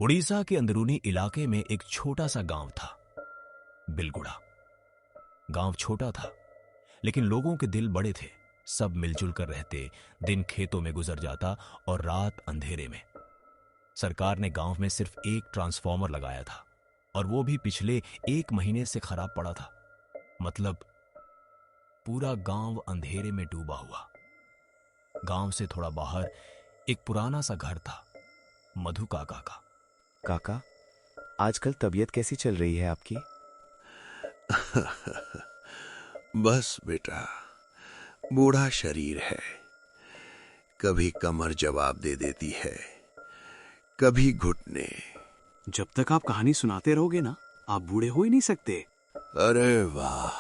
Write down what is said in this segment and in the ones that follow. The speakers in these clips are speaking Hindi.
उड़ीसा के अंदरूनी इलाके में एक छोटा सा गांव था, बिलगुड़ा। गांव छोटा था, लेकिन लोगों के दिल बड़े थे। सब मिलजुल कर रहते, दिन खेतों में गुजर जाता और रात अंधेरे में। सरकार ने गांव में सिर्फ एक ट्रांसफार्मर लगाया था, और वो भी पिछले 1 महीने से खराब पड़ा था। मतलब पूरा गांव अंधेरे में डूबा हुआ। गांव से थोड़ा बाहर एक पुराना सा घर था, मधु काका का। काका, आजकल तबीयत कैसी चल रही है आपकी? बस बेटा, बूढ़ा शरीर है। कभी कमर जवाब दे देती है, कभी घुटने। जब तक आप कहानी सुनाते रहोगे ना, आप बूढ़े हो ही नहीं सकते। अरे वाह,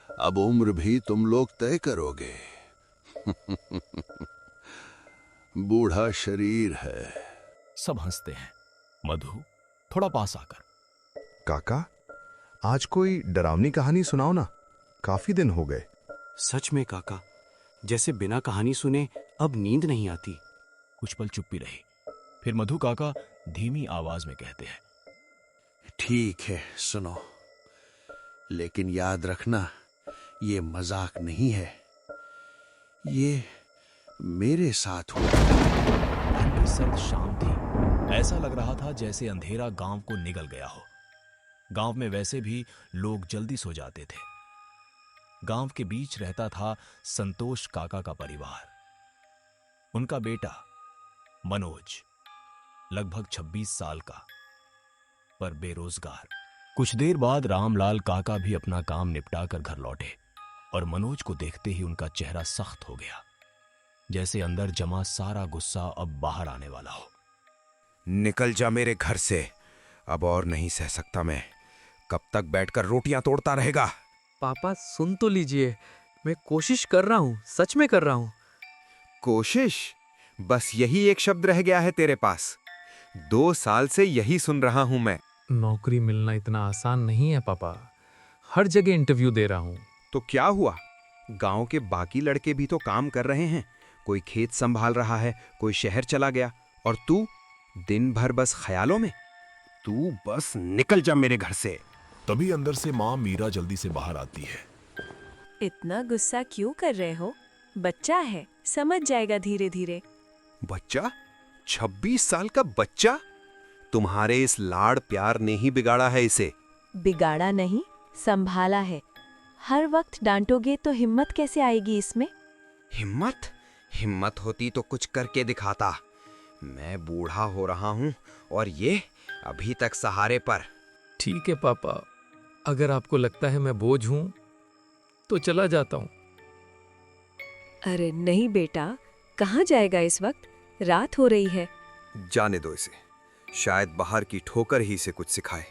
अब उम्र भी तुम लोग तय करोगे। बूढ़ा शरीर है। सब हंसते हैं। मधु थोड़ा पास आकर, काका, आज कोई डरावनी कहानी सुनाओ ना, काफी दिन हो गए। सच में काका, जैसे बिना कहानी सुने अब नींद नहीं आती। कुछ पल चुप्पी रही। फिर मधु काका धीमी आवाज में कहते हैं, ठीक है, सुनो, लेकिन याद रखना, ये मजाक नहीं है। ये मेरे साथ हुआ। ठंडी सर्द शाम थी। ऐसा लग रहा था जैसे अंधेरा गांव को निगल गया हो। गांव में वैसे भी लोग जल्दी सो जाते थे। गांव के बीच रहता था संतोष काका का परिवार। उनका बेटा मनोज, लगभग 26 साल का, पर बेरोजगार। कुछ देर बाद रामलाल काका भी अपना काम निपटाकर घर लौटे, और मनोज को देखते ही उनका चेहरा सख्त हो गया, जैसे अंदर जमा सारा गुस्सा अब बाहर आने वाला हो। निकल जा मेरे घर से, अब और नहीं सह सकता मैं। कब तक बैठकर रोटियां तोड़ता रहेगा? पापा सुन तो लीजिए, मैं कोशिश कर रहा हूँ, सच में कर रहा हूँ। कोशिश? बस यही एक शब्द रह गया है तेरे पास। 2 साल से यही सुन रहा हूं मैं। नौकरी मिलना इतना आसान नहीं है पापा। हर जगह इंटरव्यू दे रहा हूँ। तो क्या हुआ? गांव के बाकी लड़के भी तो काम कर रहे हैं। कोई खेत संभाल रहा है, कोई शहर चला गया, और तू दिन भर बस ख्यालों में। तू बस निकल जा मेरे घर से। तभी अंदर से माँ मीरा जल्दी से बाहर आती है। इतना गुस्सा क्यों कर रहे हो? बच्चा है, समझ जाएगा धीरे धीरे। बच्चा? 26 साल का बच्चा? तुम्हारे इस लाड़ प्यार ने ही बिगाड़ा है इसे। बिगाड़ा नहीं, संभाला है। हर वक्त डांटोगे तो हिम्मत कैसे आएगी इसमें? हिम्मत? हिम्मत होती तो कुछ करके दिखाता। मैं बूढ़ा हो रहा हूँ और ये अभी तक सहारे पर। ठीक है पापा, अगर आपको लगता है मैं बोझ हूँ तो चला जाता हूँ। अरे नहीं बेटा, कहाँ जाएगा इस वक्त? रात हो रही है। जाने दो इसे, शायद बाहर की ठोकर ही इसे कुछ सिखाए।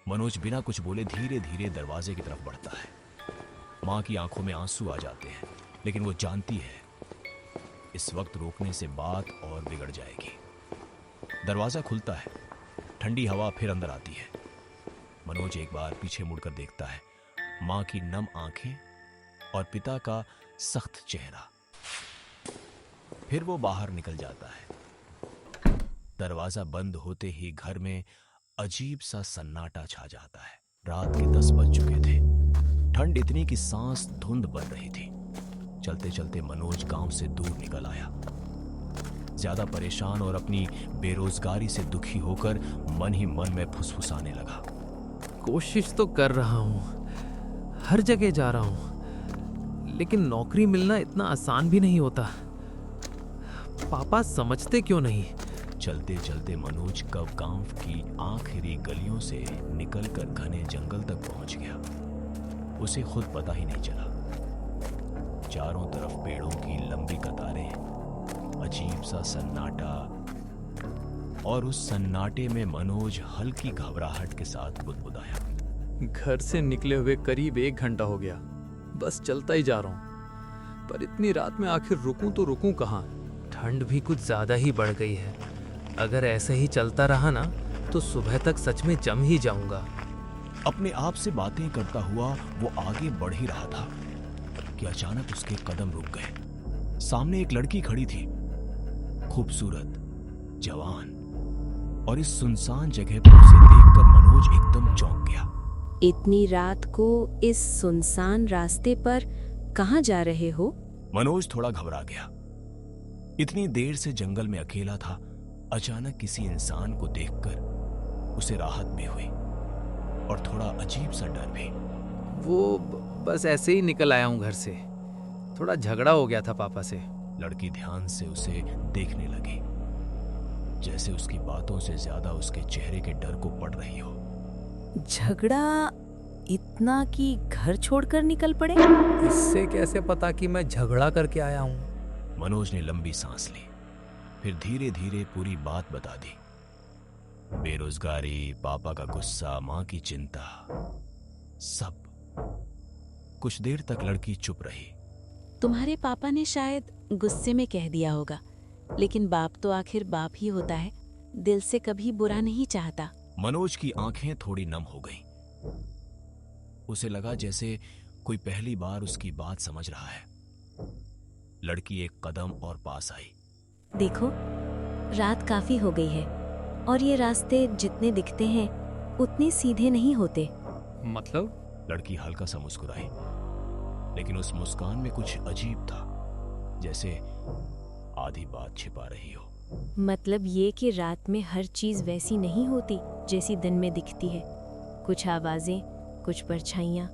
मनोज बिना कुछ बोले धीरे धीरे दरवाजे की तरफ बढ़ता है। माँ की आंखों में आंसू आ जाते हैं, लेकिन वो जानती है इस वक्त रोकने से बात और बिगड़ जाएगी। दरवाजा खुलता है, ठंडी हवा फिर अंदर आती है। मनोज एक बार पीछे मुड़कर देखता है, माँ की नम आंखें और पिता का सख्त चेहरा। फिर वो बाहर निकल जाता है। दरवाजा बंद होते ही घर में अजीब सा सन्नाटा छा जाता है। रात के 10 बज चुके थे। ठंड इतनी कि सांस धुंध बन रही थी। चलते चलते मनोज गांव से दूर निकल आया। ज्यादा परेशान और अपनी बेरोजगारी से दुखी होकर मन ही मन में फुसफुसाने लगा। कोशिश तो कर रहा हूँ, हर जगह जा रहा हूँ, लेकिन नौकरी मिलना इतना आसान भी नहीं होता। पापा समझते क्यों नहीं? चलते चलते मनोज कब गांव की आखिरी गलियों से निकलकर घने जंगल तक पहुंच गया, उसे खुद पता ही नहीं चला। चारों तरफ पेड़ों की लंबी कतारें, अजीब सा सन्नाटा, और उस सन्नाटे में मनोज हल्की घबराहट के साथ बुदबुदाया। घर से निकले हुए करीब 1 घंटा हो गया, बस चलता ही जा रहा हूँ। पर इतनी रात में आखिर रुकूं तो रुकूं कहाँ? ठंड भी कुछ ज्यादा ही बढ़ गई है। अगर ऐसे ही चलता रहा ना तो सुबह तक सच में जम ही जाऊंगा। अपने आप से बातें करता हुआ वो आगे बढ़ ही रहा था कि अचानक उसके कदम रुक गए। सामने एक लड़की खड़ी थी, खूबसूरत, जवान और इस सुनसान जगह पर उसे देखकर मनोज एकदम चौंक गया। इतनी रात को इस सुनसान रास्ते पर कहाँ जा रहे हो? मनोज थोड़ा घबरा गया। इतनी देर से जंगल में अकेला था, अचानक किसी इंसान को देखकर उसे राहत भी हुई और थोड़ा अजीब सा डर भी। वो बस ऐसे ही निकल आया हूँ घर से। थोड़ा झगड़ा हो गया था पापा से। लड़की ध्यान से उसे देखने लगी, जैसे उसकी बातों से ज्यादा उसके चेहरे के डर को पड़ रही हो। झगड़ा इतना कि घर छोड़कर निकल पड़े? इससे कैसे पता कि मैं झगड़ा करके आया हूँ? मनोज ने लंबी सांस ली, फिर धीरे धीरे पूरी बात बता दी। बेरोजगारी, पापा का गुस्सा, माँ की चिंता, सब। कुछ देर तक लड़की चुप रही। तुम्हारे पापा ने शायद गुस्से में कह दिया होगा, लेकिन बाप तो आखिर बाप ही होता है, दिल से कभी बुरा नहीं चाहता। मनोज की आंखें थोड़ी नम हो गईं। उसे लगा जैसे कोई पहली बार उसकी बात समझ रहा है। लड़की एक कदम और पास आई। देखो, रात काफी हो गई है और ये रास्ते जितने दिखते हैं उतने सीधे नहीं होते। मतलब? लड़की हल्का सा मुस्कुराई, लेकिन उस मुस्कान में कुछ अजीब था, जैसे आधी बात छिपा रही हो। मतलब ये कि रात में हर चीज वैसी नहीं होती जैसी दिन में दिखती है। कुछ आवाजें, कुछ परछाइयां,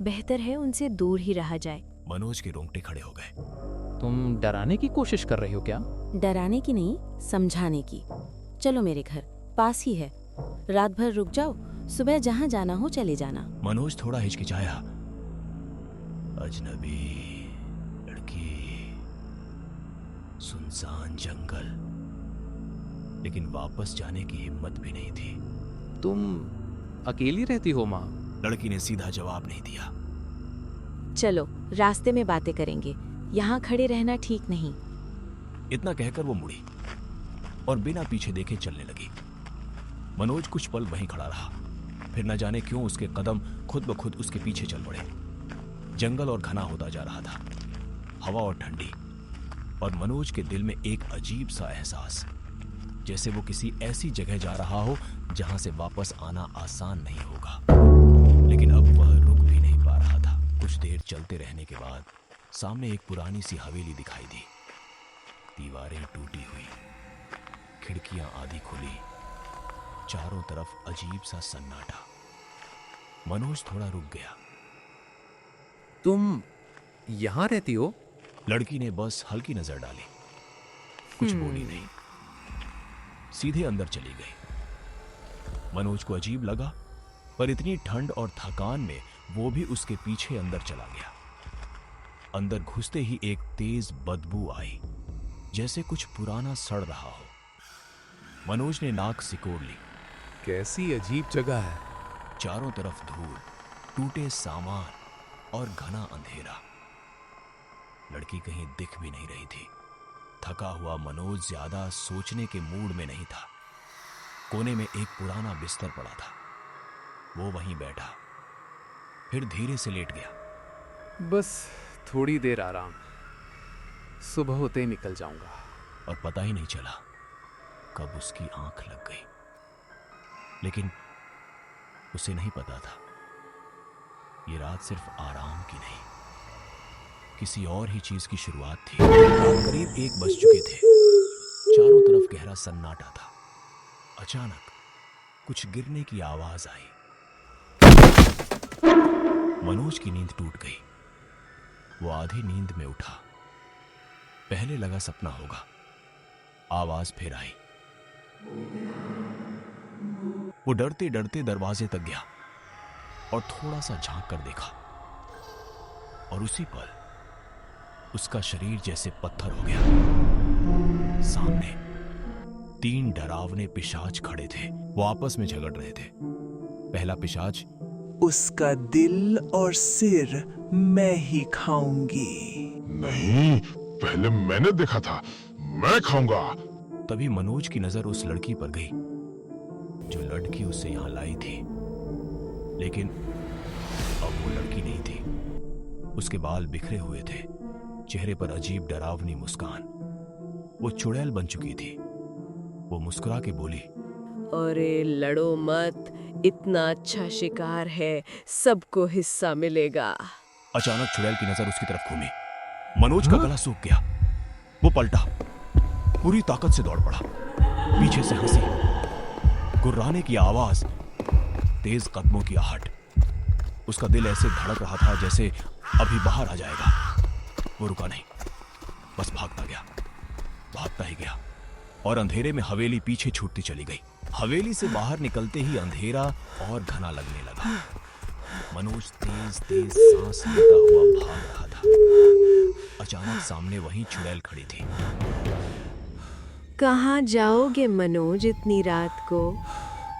बेहतर है उनसे दूर ही रहा जाए। मनोज के रोंगटे खड़े हो गए। तुम डराने की कोशिश कर रही हो क्या? डराने की नहीं, समझाने की। चलो मेरे घर, पास ही है। रात भर रुक जाओ, सुबह जहाँ जाना हो चले जाना। मनोज थोड़ा हिचकिचाया। अजनबी लड़की, सुनसान जंगल, लेकिन वापस जाने की हिम्मत भी नहीं थी। तुम अकेली रहती हो माँ? लड़की ने सीधा जवाब नहीं दिया। चलो रास्ते में बातें करेंगे, यहाँ खड़े रहना ठीक नहीं। इतना कहकर वो मुड़ी और बिना पीछे देखे चलने लगी। मनोज कुछ पल वहीं खड़ा रहा, फिर न जाने क्यों उसके कदम खुद ब खुद उसके पीछे चल पड़े। जंगल और घना होता जा रहा था, हवा और ठंडी, और मनोज के दिल में एक अजीब सा एहसास, जैसे वो किसी ऐसी जगह जा रहा हो जहां से वापस आना आसान नहीं होगा। लेकिन अब वह रुक भी नहीं पा रहा था। कुछ देर चलते रहने के बाद सामने एक पुरानी सी हवेली दिखाई दी। दीवारें टूटी हुई, खिड़कियां आधी खुली, चारों तरफ अजीब सा सन्नाटा। मनोज थोड़ा रुक गया। तुम यहाँ रहती हो? लड़की ने बस हल्की नजर डाली, कुछ बोली नहीं, सीधे अंदर चली गई। मनोज को अजीब लगा, पर इतनी ठंड और थकान में वो भी उसके पीछे अंदर चला गया। अंदर घुसते ही एक तेज बदबू आई, जैसे कुछ पुराना सड़ रहा हो। मनोज ने नाक सिकोड़ ली। कैसी अजीब जगह है। चारों तरफ धूल, टूटे सामान और घना अंधेरा। लड़की कहीं दिख भी नहीं रही थी। थका हुआ मनोज ज्यादा सोचने के मूड में नहीं था। कोने में एक पुराना बिस्तर पड़ा था, वो वहीं बैठा, फिर धीरे से लेट गया। बस थोड़ी देर आराम, सुबह होते ही निकल जाऊंगा। और पता ही नहीं चला कब उसकी आंख लग गई। लेकिन उसे नहीं पता था ये रात सिर्फ आराम की नहीं, किसी और ही चीज की शुरुआत थी। रात करीब 1 बज चुके थे। चारों तरफ गहरा सन्नाटा था। अचानक कुछ गिरने की आवाज आई। मनोज की नींद टूट गई। वो आधी नींद में उठा। पहले लगा सपना होगा। आवाज फिर आई। वो डरते डरते दरवाजे तक गया और थोड़ा सा झांक कर देखा, और उसी पल उसका शरीर जैसे पत्थर हो गया। सामने 3 डरावने पिशाच खड़े थे। वो आपस में झगड़ रहे थे। पहला पिशाच, उसका दिल और सिर मैं ही खाऊंगी। नहीं, पहले मैंने देखा था, मैं खाऊंगा। तभी मनोज की नजर उस लड़की पर गई जो लड़की उसे यहां लाई थी। लेकिन अब वो लड़की नहीं थी। उसके बाल बिखरे हुए थे, चेहरे पर अजीब डरावनी मुस्कान। वो चुड़ैल बन चुकी थी। वो मुस्कुरा के बोली, अरे लड़ो मत, इतना अच्छा शिकार है, सबको हिस्सा मिलेगा। अचानक चुड़ैल की नजर उसकी तरफ घूमी। मनोज का गला सूख गया। वो पलटा, पूरी ताकत से दौड़ पड़ा। पीछे से हंसी, गुर्राने की आवाज, तेज कदमों की आहट। उसका दिल ऐसे धड़क रहा था जैसे अभी बाहर आ जाएगा। वो रुका नहीं, बस भागता ही गया और अंधेरे में हवेली पीछे छूटती चली गई। हवेली से बाहर निकलते ही अंधेरा और घना लगने लगा। मनोज तेज तेज सांस लेता हुआ भाग रहा था। अचानक सामने वही चुड़ैल खड़ी थी। कहाँ जाओगे मनोज इतनी रात को?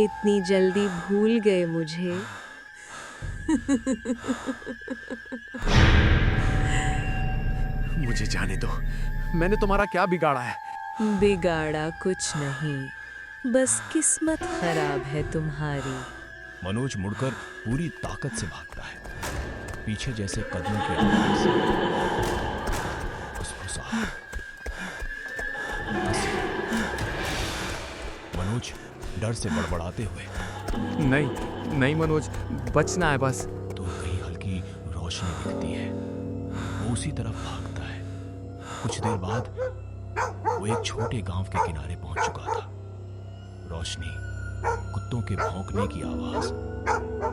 इतनी जल्दी भूल गए मुझे? मुझे जाने दो, मैंने तुम्हारा क्या बिगाड़ा है? बिगाड़ा कुछ नहीं, बस किस्मत खराब है तुम्हारी। मनोज मुड़कर पूरी ताकत से भागता है। पीछे जैसे कदमों की आवाज, फुसफुसाहट, हंसी। मनोज डर से बड़बड़ाते हुए, नहीं मनोज, बचना है बस। तो कहीं हल्की रोशनी दिखती है। वो उसी तरफ भागता है। कुछ देर बाद वो एक छोटे गांव के किनारे पहुंच चुका था। रोशनी, कुत्तों के भौंकने की आवाज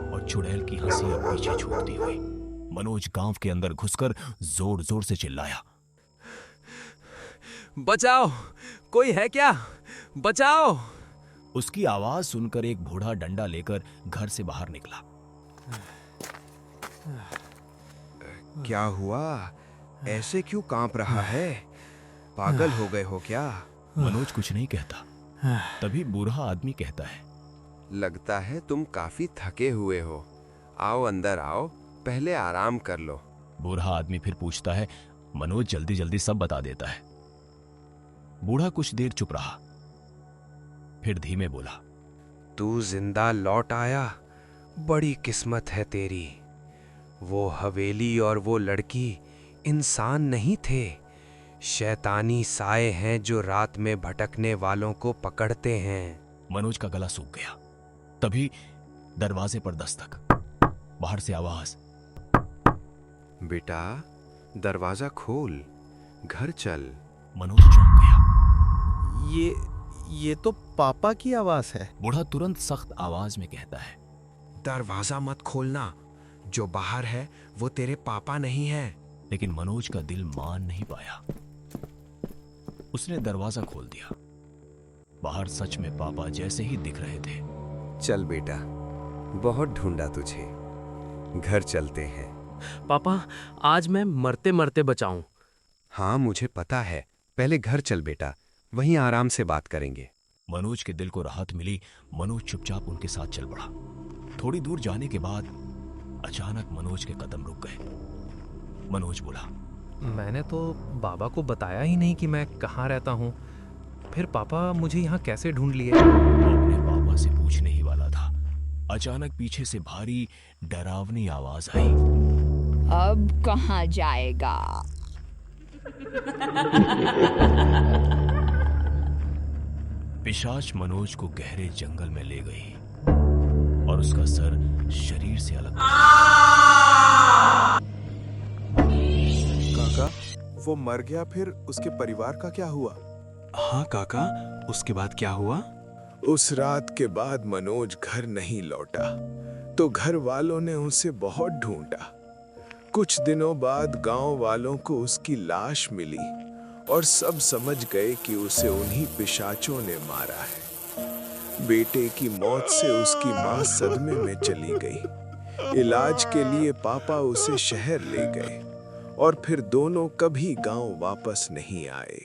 और चुड़ैल की हंसी अब पीछे छूटती हुई। मनोज गांव के अंदर घुसकर जोर जोर से चिल्लाया, बचाओ, कोई है क्या? बचाओ! उसकी आवाज सुनकर एक बूढ़ा डंडा लेकर घर से बाहर निकला। क्या हुआ? ऐसे क्यों कांप रहा है? पागल हो गए हो क्या? मनोज कुछ नहीं कहता। तभी बूढ़ा आदमी कहता है, लगता है तुम काफी थके हुए हो। आओ अंदर आओ, पहले आराम कर लो। बूढ़ा आदमी फिर पूछता है। मनोज जल्दी जल्दी सब बता देता है। बूढ़ा कुछ देर चुप रहा, फिर धीमे बोला, तू जिंदा लौट आया, बड़ी किस्मत है तेरी। वो हवेली और वो लड़की इंसान नहीं थे, शैतानी साए हैं जो रात में भटकने वालों को पकड़ते हैं। मनोज का गला सूख गया। तभी दरवाजे पर दस्तक, बाहर से आवाज, बेटा दरवाजा खोल, घर चल। मनोज चौंक गया। ये तो पापा की आवाज है। बूढ़ा तुरंत सख्त आवाज में कहता है, दरवाजा मत खोलना, जो बाहर है वो तेरे पापा नहीं है। लेकिन मनोज का दिल मान नहीं पाया। उसने दरवाजा खोल दिया। बाहर सच में पापा जैसे ही दिख रहे थे। चल बेटा, बहुत ढूंढा तुझे, घर चलते हैं। पापा, आज मैं मरते मरते बचाऊं। हाँ मुझे पता है, पहले घर चल बेटा, वहीं आराम से बात करेंगे। मनोज के दिल को राहत मिली। मनोज चुपचाप उनके साथ चल पड़ा। थोड़ी दूर जाने के बाद अचानक मनोज के कदम रुक गए। मनोज बोला, मैंने तो बाबा को बताया ही नहीं कि मैं कहाँ रहता हूँ। फिर पापा मुझे यहाँ कैसे ढूंढ लिए? वो अपने पापा से पूछने ही वाला था। अचानक पीछे से भारी डरावनी आवाज आई, अब कहाँ जाएगा? पिशाच मनोज को गहरे जंगल में ले गई और उसका सर शरीर से अलग। काका, वो मर गया, फिर उसके परिवार का क्या हुआ? हाँ काका, उसके बाद क्या हुआ? उस रात के बाद मनोज घर नहीं लौटा, तो घर वालों ने उसे बहुत ढूंढा। कुछ दिनों बाद गांव वालों को उसकी लाश मिली और सब समझ गए कि उसे उन्हीं पिशाचों ने मारा है। बेटे की मौत से उसकी मां सदमे में चली गई। इलाज के लिए पापा उसे शहर ले गए और फिर दोनों कभी गांव वापस नहीं आए।